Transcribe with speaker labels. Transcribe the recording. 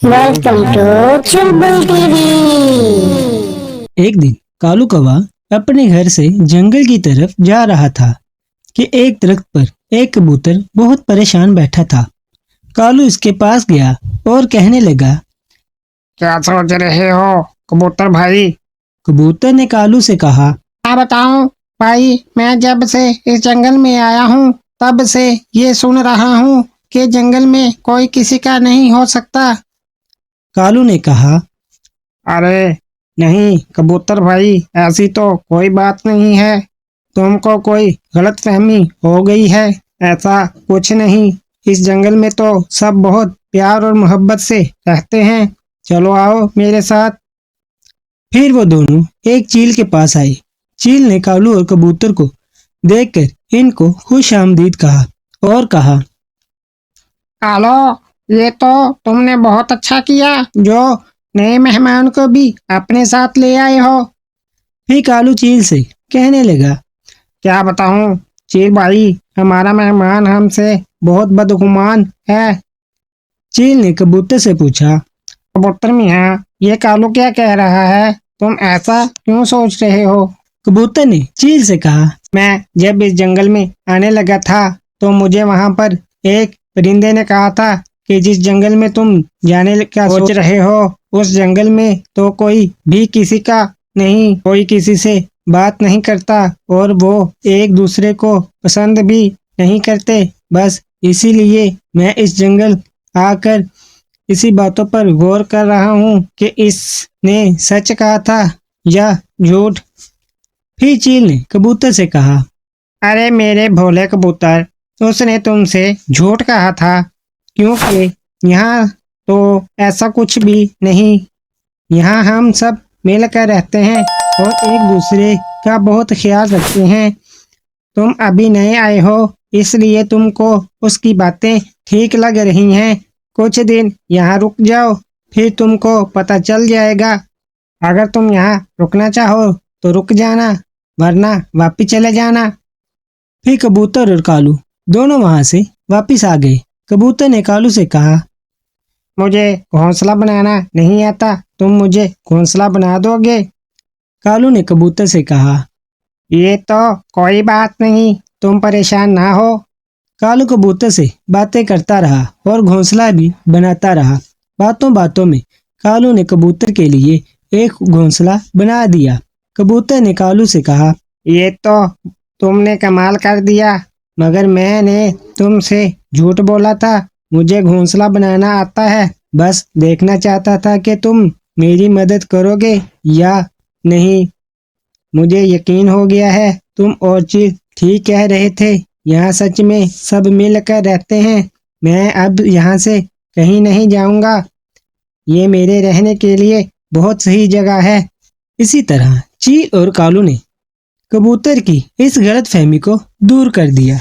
Speaker 1: Welcome to Chulbul TV.
Speaker 2: एक दिन कालू कौवा अपने घर से जंगल की तरफ जा रहा था कि एक दरख्त पर एक कबूतर बहुत परेशान बैठा था। कालू इसके पास गया और कहने लगा,
Speaker 3: क्या सोच रहे हो कबूतर भाई?
Speaker 2: कबूतर ने कालू से कहा,
Speaker 3: क्या बताऊं भाई, मैं जब से इस जंगल में आया हूँ तब से ये सुन रहा हूँ कि जंगल में कोई किसी का नहीं हो सकता।
Speaker 2: कालू ने कहा,
Speaker 3: अरे नहीं कबूतर भाई, ऐसी तो कोई बात नहीं है। तुमको कोई गलतफहमी हो गई है। ऐसा कुछ नहीं, इस जंगल में तो सब बहुत प्यार और मोहब्बत से रहते हैं। चलो आओ मेरे साथ।
Speaker 2: फिर वो दोनों एक चील के पास आए। चील ने कालू और कबूतर को देखकर इनको खुश आमदीद कहा और कहा,
Speaker 3: आलो, ये तो तुमने बहुत अच्छा किया जो नए मेहमान को भी अपने साथ ले आए हो।
Speaker 2: फिर कालू चील से कहने लगा,
Speaker 3: क्या बताऊं चील भाई, हमारा मेहमान हमसे बहुत बदगुमान है।
Speaker 2: चील ने कबूतर से पूछा,
Speaker 3: कबूतर मियाँ, ये कालू क्या कह रहा है? तुम ऐसा क्यों सोच रहे हो?
Speaker 2: कबूतर ने चील से कहा,
Speaker 3: मैं जब इस जंगल में आने लगा था तो मुझे वहां पर एक परिंदे ने कहा था कि जिस जंगल में तुम जाने का सोच रहे हो उस जंगल में तो कोई भी किसी का नहीं, कोई किसी से बात नहीं करता और वो एक दूसरे को पसंद भी नहीं करते। बस इसीलिए मैं इस जंगल आकर इसी बातों पर गौर कर रहा हूँ कि इसने सच कहा था या झूठ।
Speaker 2: फिर चील ने कबूतर से कहा,
Speaker 3: अरे मेरे भोले कबूतर, उसने तुमसे झूठ कहा था, क्योंकि यहाँ तो ऐसा कुछ भी नहीं। यहाँ हम सब मिलकर रहते हैं और एक दूसरे का बहुत ख्याल रखते हैं। तुम अभी नए आए हो इसलिए तुमको उसकी बातें ठीक लग रही हैं। कुछ दिन यहाँ रुक जाओ, फिर तुमको पता चल जाएगा। अगर तुम यहाँ रुकना चाहो तो रुक जाना, वरना वापिस चले जाना।
Speaker 2: फिर कबूतर और कालू दोनों वहां से वापिस आ गए। कबूतर ने कालू से कहा,
Speaker 3: मुझे घोंसला बनाना नहीं आता, तुम मुझे घोंसला बना दोगे?
Speaker 2: कालू ने कबूतर से कहा,
Speaker 3: ये तो कोई बात नहीं, तुम परेशान ना हो।
Speaker 2: कालू कबूतर से बातें करता रहा और घोंसला भी बनाता रहा। बातों बातों में कालू ने कबूतर के लिए एक घोंसला बना दिया। कबूतर ने कालू से कहा,
Speaker 3: ये तो तुमने कमाल कर दिया, मगर मैंने तुमसे झूठ बोला था। मुझे घोंसला बनाना आता है, बस देखना चाहता था कि तुम मेरी मदद करोगे या नहीं। मुझे यकीन हो गया है, तुम और चील ठीक कह रहे थे। यहाँ सच में सब मिलकर रहते हैं। मैं अब यहाँ से कहीं नहीं जाऊंगा। ये मेरे रहने के लिए बहुत सही जगह है।
Speaker 2: इसी तरह चील और कालू ने कबूतर की इस गलतफहमी को दूर कर दिया।